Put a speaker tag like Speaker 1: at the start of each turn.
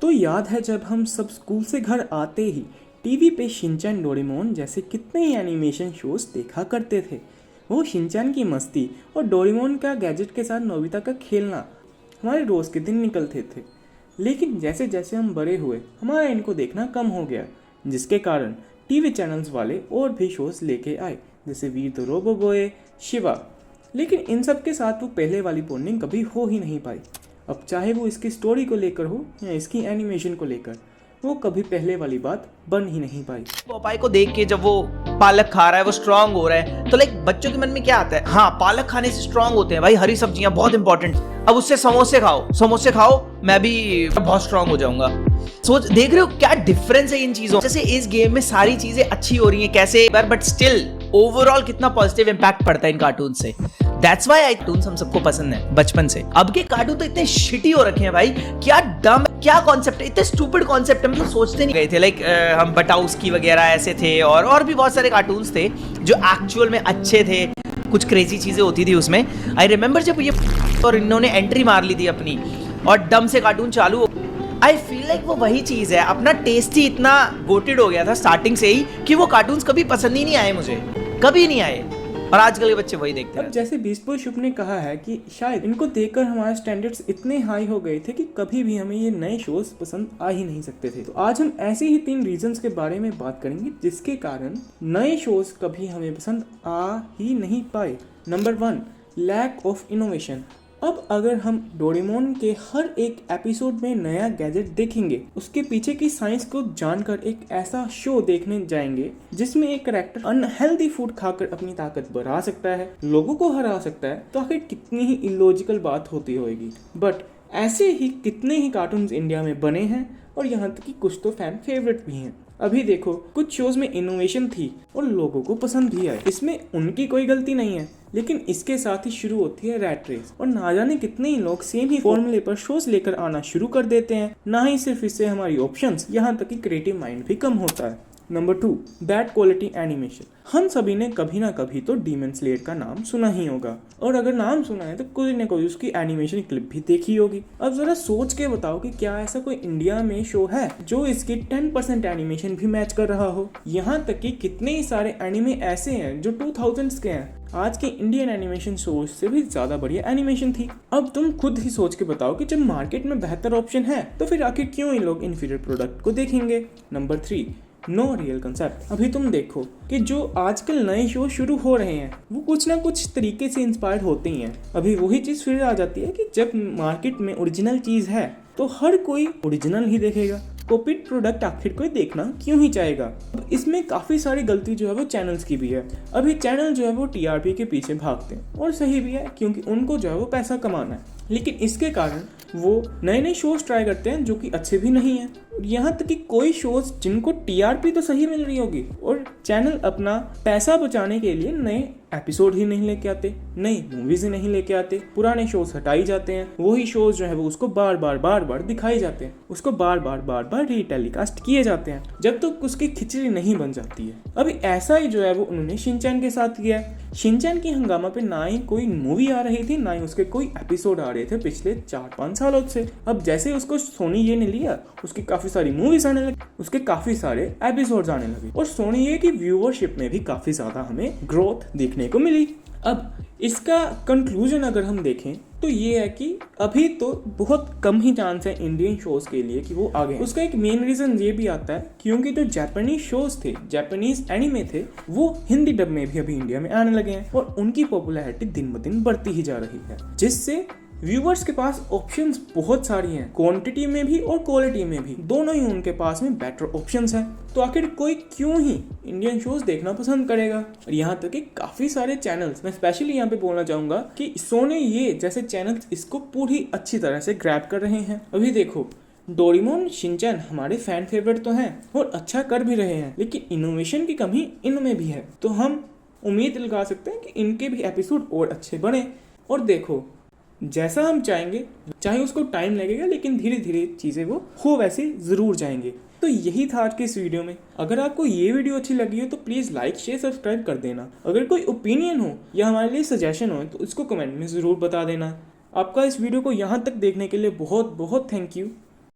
Speaker 1: तो याद है जब हम सब स्कूल से घर आते ही टीवी पे शिनचैन डोरेमोन जैसे कितने ही एनिमेशन शोज देखा करते थे। वो शिनचैन की मस्ती और डोरेमोन का गैजेट के साथ नोबिता का खेलना हमारे रोज़ के दिन निकलते थे। लेकिन जैसे जैसे हम बड़े हुए हमारा इनको देखना कम हो गया, जिसके कारण टीवी चैनल्स वाले और भी शोज लेके आए जैसे वीर द रोबो बॉय, शिवा। लेकिन इन सब के साथ वो पहले वाली बॉन्डिंग कभी हो ही नहीं पाई। अब चाहे वो इसकी स्टोरी को लेकर हो या इसकी एनिमेशन को लेकर, वो कभी पहले वाली बात बन ही नहीं पाई।
Speaker 2: पोपाई को देख के जब वो पालक खा रहा है, वो स्ट्रांग हो रहा है, तो लाइक बच्चों के मन में क्या आता है? हाँ, पालक खाने से स्ट्रांग होते हैं भाई, हरी सब्जियां बहुत इंपॉर्टेंट। अब उससे समोसे खाओ, मैं भी बहुत स्ट्रांग हो जाऊंगा। सोच, देख रहे हो क्या डिफरेंस है इन चीजों? जैसे इस गेम में सारी चीजें अच्छी हो रही हैं कैसे, बट स्टिल ओवरऑल कितना पॉजिटिव इंपैक्ट पड़ता है इन कार्टून से। दैट्स व्हाई आई कार्टून्स हम सबको पसंद है बचपन से। अब के कार्टून तो इतने शिटी हो रखे हैं भाई, क्या डम, क्या कॉन्सेप्ट है, इतने स्टूपिड कॉन्सेप्ट है, मतलब सोचते नहीं गए थे। लाइक हम बटाउस्की वगैरह ऐसे थे, और भी बहुत सारे कार्टून्स थे जो एक्चुअल में अच्छे थे। कुछ क्रेजी चीजें होती थी उसमें। आई रिमेंबर जब ये और इन्होंने एंट्री मार ली थी अपनी और डम से कार्टून चालू, आई फील लाइक वो वही चीज है। अपना टेस्ट ही इतना गोटेड हो गया था स्टार्टिंग से ही कि वो कार्टून्स कभी पसंद ही नहीं आए मुझे, कभी नहीं आए। और आजकल के बच्चे वही देखते हैं।
Speaker 1: अब जैसे बीस्ट बॉय शुभ ने कहा है कि शायद इनको देखकर हमारे स्टैंडर्ड्स इतने हाई हो गए थे कि कभी भी हमें ये नए शोज पसंद आ ही नहीं सकते थे। तो आज हम ऐसे ही 3 रीजंस के बारे में बात करेंगे जिसके कारण नए शोज कभी हमें पसंद आ ही नहीं पाए। Number 1, lack of innovation. अब अगर हम डोरेमोन के हर एक एपिसोड में नया गैजेट देखेंगे, उसके पीछे की साइंस को जानकर एक ऐसा शो देखने जाएंगे जिसमें एक कैरेक्टर अनहेल्दी फूड खाकर अपनी ताकत बढ़ा सकता है, लोगों को हरा सकता है, तो आखिर कितनी ही इलॉजिकल बात होती होगी। बट ऐसे ही कितने ही कार्टून्स इंडिया में बने हैं और यहाँ तक कि कुछ तो फैन फेवरेट भी हैं। अभी देखो, कुछ शोज में इनोवेशन थी और लोगों को पसंद भी आई, इसमें उनकी कोई गलती नहीं है। लेकिन इसके साथ ही शुरू होती है रैट रेस और ना जाने कितने ही लोग सेम ही फॉर्मूले पर शोज लेकर आना शुरू कर देते हैं। ना ही सिर्फ इससे हमारी ऑप्शंस, यहाँ तक कि क्रिएटिव माइंड भी कम होता है। Number 2, bad quality animation. हम सभी ने कभी ना कभी तो डीमन स्लेयर का नाम सुना ही होगा, और अगर नाम सुना है तो कोई ना कोई उसकी एनिमेशन क्लिप भी देखी होगी। अब जरा सोच के बताओ कि क्या ऐसा कोई इंडिया में शो है जो इसकी 10% एनिमेशन भी मैच कर रहा हो। यहाँ तक कि कितने ही सारे एनिमे ऐसे हैं जो 2000s के हैं। आज के इंडियन एनिमेशन शोज से भी ज्यादा बढ़िया एनिमेशन थी। अब तुम खुद ही सोच के बताओ कि जब मार्केट में बेहतर ऑप्शन है तो फिर आखिर क्यों इन लोग इन्फीरियर प्रोडक्ट को देखेंगे। Number 3, no real concept. अभी तुम देखो कि जो आजकल नए शो शुरू हो रहे हैं वो कुछ ना कुछ तरीके से इंस्पायर्ड होते ही हैं। अभी वही चीज फिर आ जाती है कि जब मार्केट में ओरिजिनल चीज है तो हर कोई ओरिजिनल ही देखेगा, कॉपीड प्रोडक्ट आखिर कोई देखना क्यों ही चाहेगा। इसमें काफी सारी गलती जो है वो चैनल्स की भी है। अभी चैनल जो है वो टीआरपी के पीछे भागते हैं और सही भी है, क्योंकि उनको जो है वो पैसा कमाना है। लेकिन इसके कारण वो नए नए शोज ट्राई करते हैं जो कि अच्छे भी नहीं है। यहाँ तक कि कोई शोज जिनको टीआरपी तो सही मिल रही होगी और चैनल अपना पैसा बचाने के लिए नए एपिसोड ही नहीं लेके आते, नई मूवीज ही नहीं लेके आते, पुराने शोज हटाई जाते हैं। वही शोज जो है वो उसको बार बार दिखाई जाते हैं, उसको बार बार रीटेलीकास्ट किए जाते हैं जब तक उसकी खिचड़ी नहीं बन जाती है। अभी ऐसा ही जो है वो उन्होंने शिनचैन के साथ किया है। शिनचैन की हंगामा पे ना ही कोई मूवी आ रही थी, ना ही उसके कोई एपिसोड आ रहे थे पिछले 4-5 सालों से। अब जैसे उसको सोनी ये ने लिया, उसकी काफी सारी मूवीज आने लगी, उसके काफी सारे एपिसोड्स आने लगे और सोनी ये की व्यूअरशिप में भी काफी ज्यादा हमें ग्रोथ देखने को मिली। अब इसका कंक्लूजन अगर हम देखें तो ये है कि अभी तो बहुत कम ही चांस है इंडियन शोज के लिए कि वो आगे। उसका एक मेन रीजन ये भी आता है क्योंकि जो जापानीज शोज थे, जापानीज एनिमे थे, वो हिंदी डब में भी अभी इंडिया में आने लगे हैं और उनकी पॉपुलैरिटी दिन ब दिन बढ़ती ही जा रही है, जिससे व्यूअर्स के पास ऑप्शंस बहुत सारी हैं, क्वांटिटी में भी और क्वालिटी में भी, दोनों ही उनके पास में बेटर ऑप्शंस हैं। तो आखिर कोई क्यों ही इंडियन शोज देखना पसंद करेगा। और यहाँ तक कि काफी सारे चैनल्स, मैं स्पेशली यहाँ पे बोलना चाहूंगा कि सोनी ये जैसे चैनल्स इसको पूरी अच्छी तरह से ग्रैब कर रहे हैं। अभी देखो, डोरेमोन, शिनचैन हमारे फैन फेवरेट तो हैं और अच्छा कर भी रहे हैं, लेकिन इनोवेशन की कमी इनमें भी है। तो हम उम्मीद लगा सकते हैं कि इनके भी एपिसोड और अच्छे बने। और देखो, जैसा हम चाहेंगे, चाहे उसको टाइम लगेगा, लेकिन धीरे धीरे चीज़ें वो हो वैसे ज़रूर जाएंगे। तो यही था आज के इस वीडियो में। अगर आपको ये वीडियो अच्छी लगी हो तो प्लीज़ लाइक, शेयर, सब्सक्राइब कर देना। अगर कोई ओपिनियन हो या हमारे लिए सजेशन हो तो इसको कमेंट में ज़रूर बता देना। आपका इस वीडियो को यहाँ तक देखने के लिए बहुत बहुत थैंक यू।